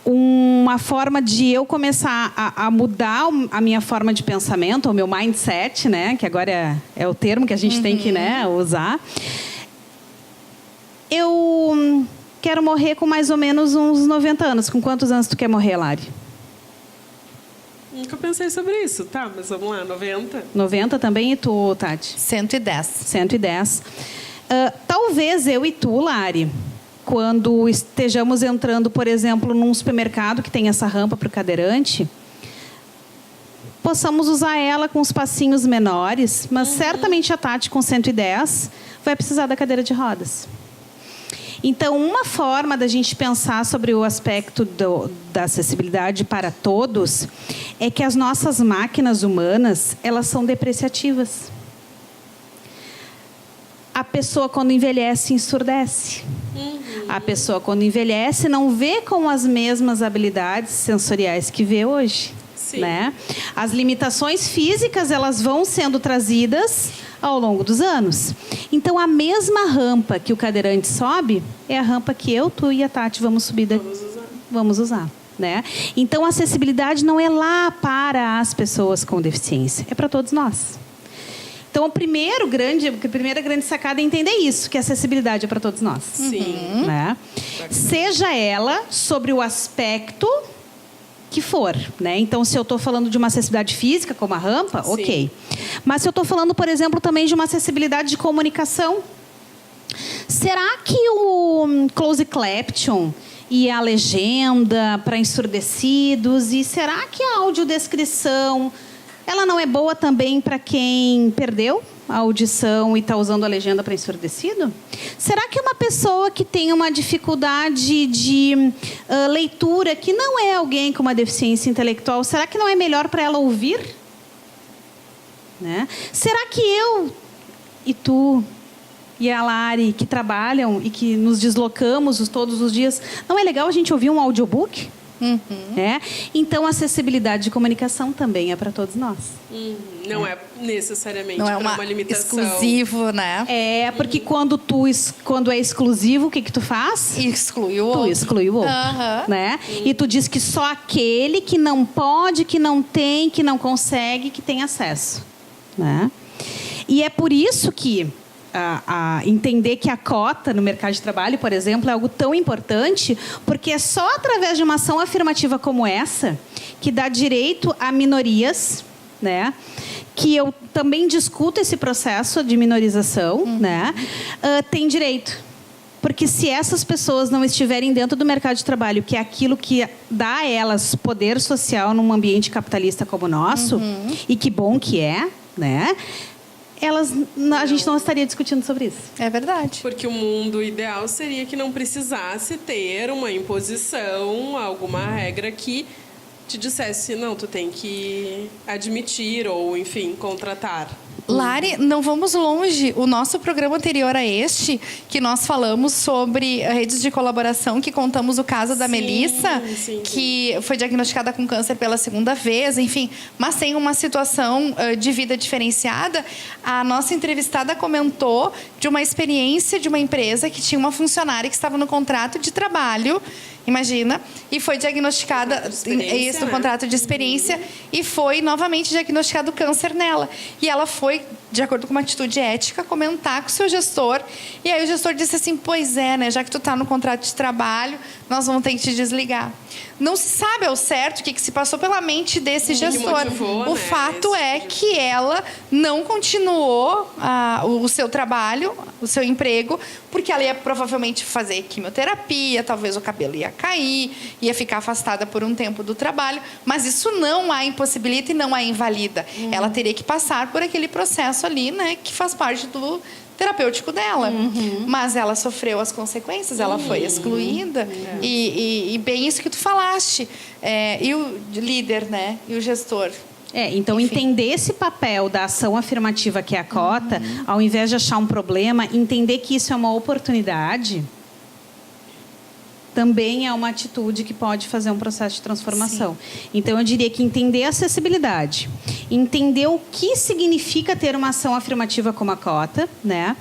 Uma forma de eu começar a mudar a minha forma de pensamento, o meu mindset, né, que agora é o termo que a gente tem que, né, usar. Eu quero morrer com mais ou menos uns 90 anos. Com quantos anos tu quer morrer, Lari? Nunca pensei sobre isso. Tá, mas vamos lá, 90? 90 também, e tu, Tati? 110. 110. Talvez eu e tu, Lari, quando estejamos entrando, por exemplo, num supermercado que tem essa rampa para o cadeirante, possamos usar ela com os passinhos menores, mas certamente a Tati, com 110, vai precisar da cadeira de rodas. Então, uma forma da gente pensar sobre o aspecto da acessibilidade para todos é que as nossas máquinas humanas, elas são depreciativas. A pessoa, quando envelhece, ensurdece. A pessoa, quando envelhece, não vê com as mesmas habilidades sensoriais que vê hoje. Sim. Né? As limitações físicas, elas vão sendo trazidas ao longo dos anos. Então, a mesma rampa que o cadeirante sobe é a rampa que eu, tu e a Tati vamos subir. Vamos usar. Né? Então, a acessibilidade não é lá para as pessoas com deficiência, é para todos nós. Então, a primeira grande sacada é entender isso, que a acessibilidade é para todos nós. Sim. Né? Seja ela sobre o aspecto que for. Né? Então, se eu estou falando de uma acessibilidade física, como a rampa, Sim. ok. Mas se eu estou falando, por exemplo, também de uma acessibilidade de comunicação, será que o closed caption e a legenda para ensurdecidos, e será que a audiodescrição ela não é boa também para quem perdeu a audição e está usando a legenda para ensurdecido? Será que uma pessoa que tem uma dificuldade de leitura, que não é alguém com uma deficiência intelectual, será que não é melhor para ela ouvir? Né? Será que eu e tu e a Lari, que trabalham e que nos deslocamos todos os dias, não é legal a gente ouvir um audiobook? É? Então, a acessibilidade de comunicação também é para todos nós. Não é necessariamente Não é uma limitação. exclusivo, né? É, porque quando é exclusivo, o que tu faz? Exclui o outro. Tu exclui o outro. Né? E tu diz que só aquele que não pode, que não tem, que não consegue, que tem acesso. Né? E é por isso que entender que a cota no mercado de trabalho, por exemplo, é algo tão importante, porque é só através de uma ação afirmativa como essa que dá direito a minorias, né? Que eu também discuto esse processo de minorização, né? Tem direito. Porque se essas pessoas não estiverem dentro do mercado de trabalho, que é aquilo que dá a elas poder social num ambiente capitalista como o nosso, e que bom que é, né? A gente não estaria discutindo sobre isso. É verdade. Porque o mundo ideal seria que não precisasse ter uma imposição, alguma regra que te dissesse, não, tu tem que admitir ou, enfim, contratar. Lari, não vamos longe. O nosso programa anterior a este, que nós falamos sobre redes de colaboração, que contamos o caso da Melissa, que foi diagnosticada com câncer pela 2ª vez, enfim, mas tem uma situação de vida diferenciada. A nossa entrevistada comentou de uma experiência de uma empresa que tinha uma funcionária que estava no contrato de trabalho, imagina, e foi diagnosticada isso no contrato de experiência e foi novamente diagnosticado câncer nela. E ela foi, de acordo com uma atitude ética, comentar com o seu gestor. E aí o gestor disse assim, pois é, né, já que tu está no contrato de trabalho, nós vamos ter que te desligar. Não se sabe ao certo o que se passou pela mente desse gestor. Motivou, o fato é que ela não continuou o seu trabalho, o seu emprego, porque ela ia provavelmente fazer quimioterapia, talvez o cabelo ia cair, ia ficar afastada por um tempo do trabalho, mas isso não a impossibilita e não a invalida. Ela teria que passar por aquele processo ali, né, que faz parte do terapêutico dela. Mas ela sofreu as consequências, ela foi excluída. E bem isso que tu falaste. E o líder, né? E o gestor. Então, enfim, entender esse papel da ação afirmativa que é a cota, ao invés de achar um problema, entender que isso é uma oportunidade, também é uma atitude que pode fazer um processo de transformação. Sim. Então, eu diria que entender a acessibilidade, entender o que significa ter uma ação afirmativa como a cota, né?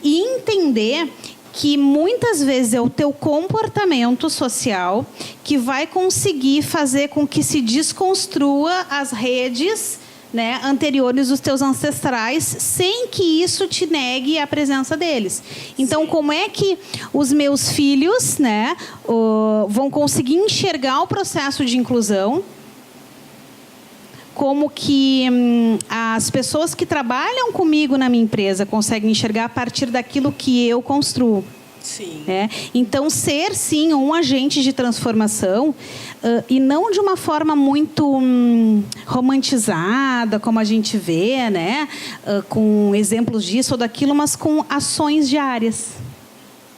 E entender que muitas vezes é o teu comportamento social que vai conseguir fazer com que se desconstrua as redes, né, anteriores dos teus ancestrais, sem que isso te negue a presença deles. Então, como é que os meus filhos, né, vão conseguir enxergar o processo de inclusão? Como que as pessoas que trabalham comigo na minha empresa conseguem enxergar a partir daquilo que eu construo? Sim. Então, ser, sim, um agente de transformação e não de uma forma muito romantizada, como a gente vê, né? Com exemplos disso ou daquilo, mas com ações diárias,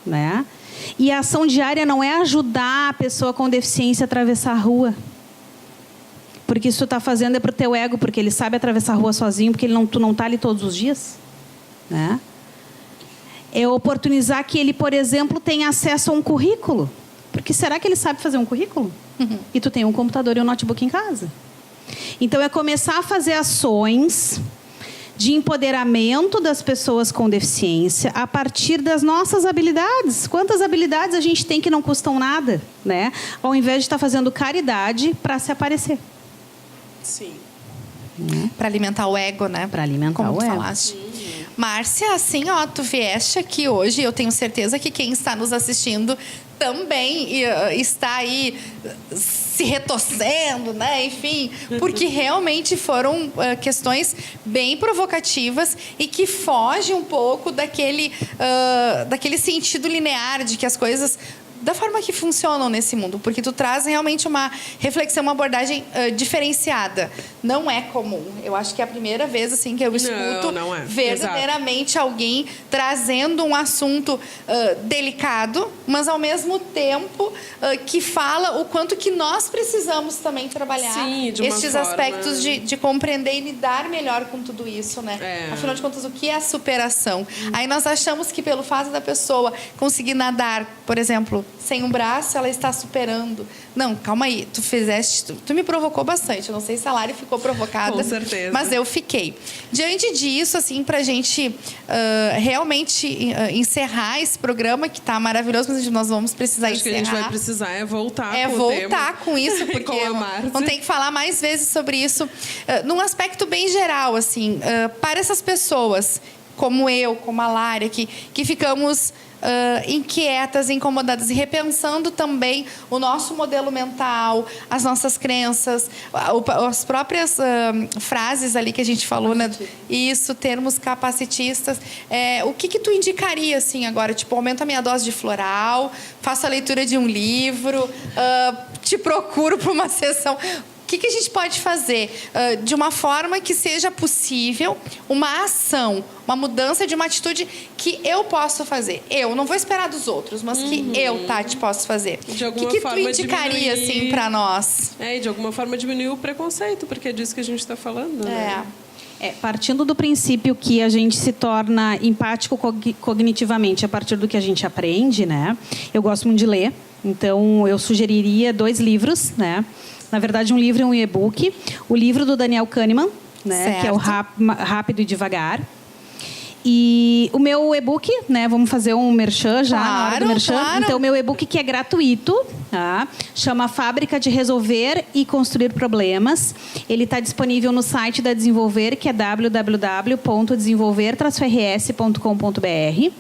né? E a ação diária não é ajudar a pessoa com deficiência a atravessar a rua. Porque isso tu está fazendo é para o teu ego, porque ele sabe atravessar a rua sozinho, porque tu não está ali todos os dias, né? É oportunizar que ele, por exemplo, tenha acesso a um currículo. Porque será que ele sabe fazer um currículo? E tu tem um computador e um notebook em casa. Então, é começar a fazer ações de empoderamento das pessoas com deficiência a partir das nossas habilidades. Quantas habilidades a gente tem que não custam nada, né? Ao invés de estar fazendo caridade para se aparecer. Sim. Para alimentar o ego, né? Para alimentar como o tu ego. falaste. Márcia, assim, ó, tu vieste aqui hoje, eu tenho certeza que quem está nos assistindo também está aí se retorcendo, né? Enfim, porque realmente foram questões bem provocativas e que fogem um pouco daquele sentido linear de que as coisas da forma que funcionam nesse mundo, porque tu traz realmente uma reflexão, uma abordagem diferenciada. Não é comum. Eu acho que é a primeira vez assim que eu escuto verdadeiramente alguém trazendo um assunto delicado, mas ao mesmo tempo que fala o quanto que nós precisamos também trabalhar estes aspectos de compreender e lidar melhor com tudo isso, né? Afinal de contas, o que é a superação? Aí nós achamos que pelo fato da pessoa conseguir nadar, por exemplo, sem um braço, ela está superando. Não, calma aí, tu me provocou bastante. Eu não sei se a Lari ficou provocada. Com certeza. Mas eu fiquei. Diante disso, assim, pra gente realmente encerrar esse programa, que tá maravilhoso, mas nós vamos precisar encerrar. Acho que a gente vai precisar voltar com o tema. Voltar com isso, porque com vamos ter que falar mais vezes sobre isso. Num aspecto bem geral, assim, para essas pessoas como eu, como a Lária, que ficamos inquietas, incomodadas e repensando também o nosso modelo mental, as nossas crenças, as próprias frases ali que a gente falou, né? Isso, termos capacitistas. O que tu indicaria, assim, agora? Tipo, aumento a minha dose de floral, faço a leitura de um livro, te procuro para uma sessão... O que a gente pode fazer de uma forma que seja possível uma ação, uma mudança de uma atitude que eu posso fazer? Eu não vou esperar dos outros, mas que eu, Tati, posso fazer. De alguma o que tu forma indicaria assim para nós? E de alguma forma diminuir o preconceito, porque é disso que a gente está falando, né? Partindo do princípio que a gente se torna empático cognitivamente a partir do que a gente aprende, né? Eu gosto muito de ler, então eu sugeriria 2 livros, né? Na verdade, um livro e um e-book. O livro do Daniel Kahneman, né, que é o Rápido e Devagar. E o meu e-book, né, vamos fazer um merchan já, na hora do merchan. Claro. Então, o meu e-book que é gratuito, tá? Chama Fábrica de Resolver e Construir Problemas. Ele está disponível no site da Desenvolver, que é www.desenvolver-rs.com.br.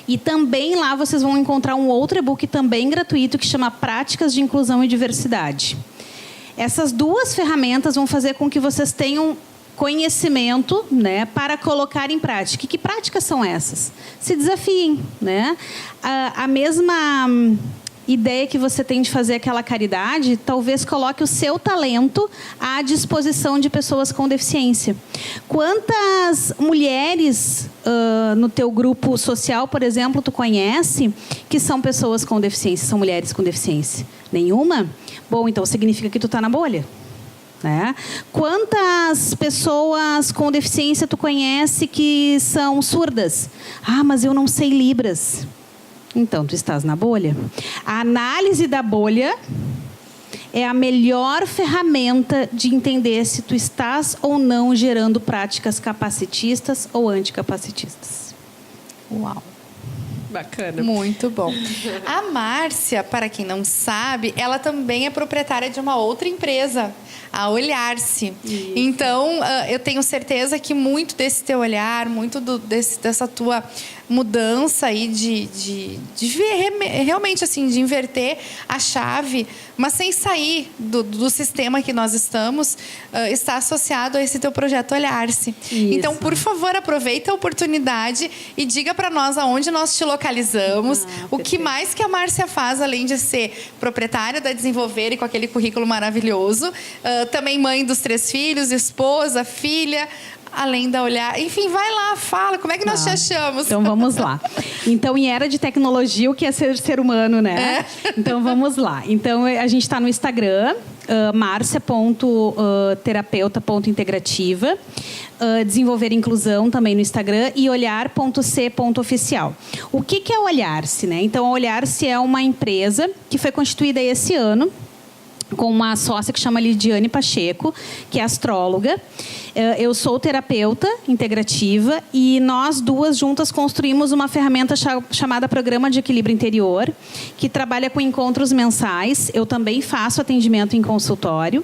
E também lá vocês vão encontrar um outro e-book também gratuito que chama Práticas de Inclusão e Diversidade. Essas 2 ferramentas vão fazer com que vocês tenham conhecimento, né, para colocar em prática. E que práticas são essas? Se desafiem, né? A mesma ideia que você tem de fazer aquela caridade, talvez coloque o seu talento à disposição de pessoas com deficiência. Quantas mulheres no teu grupo social, por exemplo, tu conhece que são pessoas com deficiência, são mulheres com deficiência? Nenhuma? Bom, então significa que tu está na bolha. Né? Quantas pessoas com deficiência tu conhece que são surdas? Ah, mas eu não sei Libras. Então, tu estás na bolha. A análise da bolha é a melhor ferramenta de entender se tu estás ou não gerando práticas capacitistas ou anticapacitistas. Uau! Bacana. Muito bom. A Márcia, para quem não sabe, ela também é proprietária de uma outra empresa, a Olhar-se. Então, eu tenho certeza que muito desse teu olhar, muito dessa tua mudança aí de ver realmente assim, de inverter a chave, mas sem sair do sistema que nós estamos, está associado a esse teu projeto Olhar-se. Então, por favor, aproveita a oportunidade e diga para nós aonde nós te localizamos, o que mais que a Márcia faz, além de ser proprietária da Desenvolver e com aquele currículo maravilhoso, também mãe dos 3 filhos, esposa, filha, além da Olhar. Enfim, vai lá, fala, como é que nós te achamos? Então, vamos lá. Então, em era de tecnologia, o que é ser humano, né? Então, vamos lá. Então, a gente está no Instagram, marcia.terapeuta.integrativa, Desenvolver Inclusão também no Instagram e olhar.c.oficial. O que é Olhar-se, né? Então, a Olhar-se é uma empresa que foi constituída esse ano, com uma sócia que chama Lidiane Pacheco, que é astróloga. Eu sou terapeuta integrativa e nós 2 juntas construímos uma ferramenta chamada Programa de Equilíbrio Interior, que trabalha com encontros mensais. Eu também faço atendimento em consultório.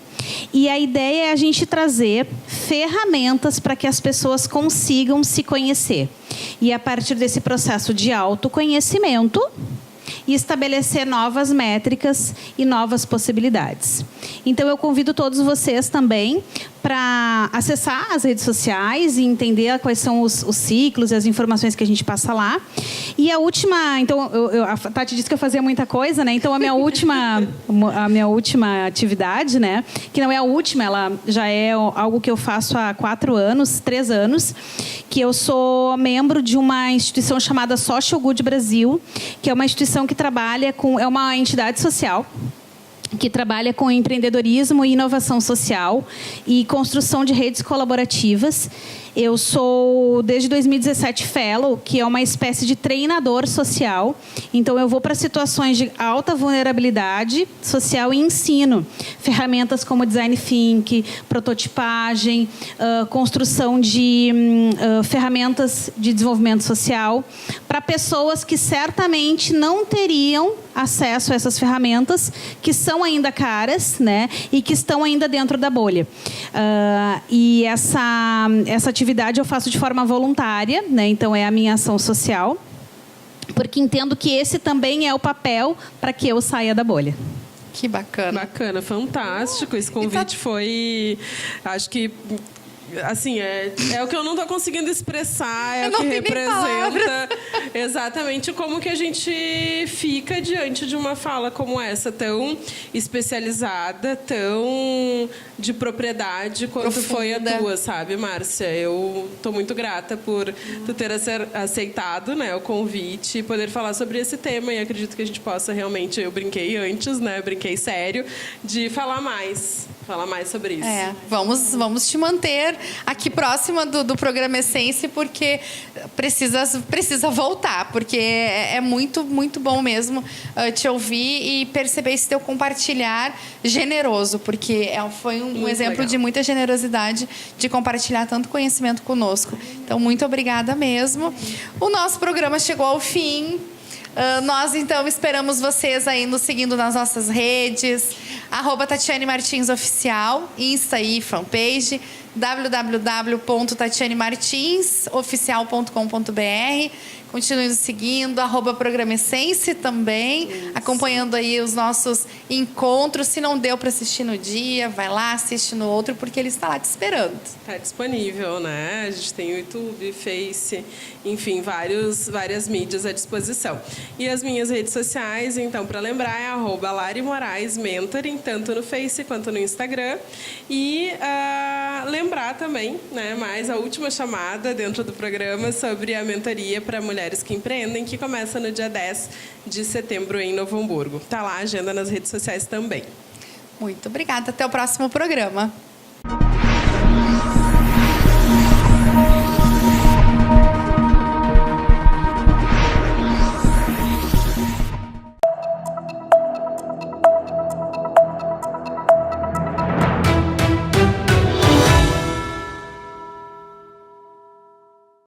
E a ideia é a gente trazer ferramentas para que as pessoas consigam se conhecer. E a partir desse processo de autoconhecimento, e estabelecer novas métricas e novas possibilidades. Então, eu convido todos vocês também para acessar as redes sociais e entender quais são os ciclos e as informações que a gente passa lá. E a última... Então, a Tati disse que eu fazia muita coisa, né? Então, a minha última atividade, né? Que não é a última, ela já é algo que eu faço há 3 anos, que eu sou membro de uma instituição chamada Social Good Brasil, que é uma instituição que trabalha com... É uma entidade social que trabalha com empreendedorismo e inovação social e construção de redes colaborativas. Eu sou, desde 2017, fellow, que é uma espécie de treinador social. Então, eu vou para situações de alta vulnerabilidade social e ensino. Ferramentas como design thinking, prototipagem, construção de ferramentas de desenvolvimento social, para pessoas que certamente não teriam acesso a essas ferramentas, que são ainda caras, né, e que estão ainda dentro da bolha. E essa atividade eu faço de forma voluntária, né? Então é a minha ação social, porque entendo que esse também é o papel para que eu saia da bolha. Que bacana. Bacana, fantástico. Esse convite foi, acho que, assim, é o que eu não estou conseguindo expressar, é o que representa exatamente como que a gente fica diante de uma fala como essa, tão especializada, tão de propriedade quanto Profunda. foi a tua, sabe, Márcia? Eu estou muito grata por tu ter aceitado, né, o convite e poder falar sobre esse tema, e acredito que a gente possa realmente, eu brinquei antes, né, brinquei sério, de falar mais sobre isso. Vamos te manter aqui próxima do programa Essence, porque precisa voltar, porque é muito, muito bom mesmo te ouvir e perceber esse teu compartilhar generoso, porque foi um exemplo legal. de muita generosidade de compartilhar tanto conhecimento conosco. Então, muito obrigada mesmo. O nosso programa chegou ao fim. Nós, então, esperamos vocês aí nos seguindo nas nossas redes, @Tatiane Martins Oficial, Insta e fanpage, www.tatianemartinsoficial.com.br. Continue nos seguindo, @Programa Essence também, acompanhando aí os nossos encontros. Se não deu para assistir no dia, vai lá, assiste no outro, porque ele está lá te esperando. Está disponível, né? A gente tem o YouTube, Face, enfim, várias mídias à disposição. E as minhas redes sociais, então, para lembrar, é @Lari Moraes Mentoring, tanto no Face quanto no Instagram. E lembrar também, né, mais a última chamada dentro do programa sobre a mentoria para mulheres que empreendem, que começa no dia 10 de setembro em Novo Hamburgo. Está lá a agenda nas redes sociais também. Muito obrigada. Até o próximo programa.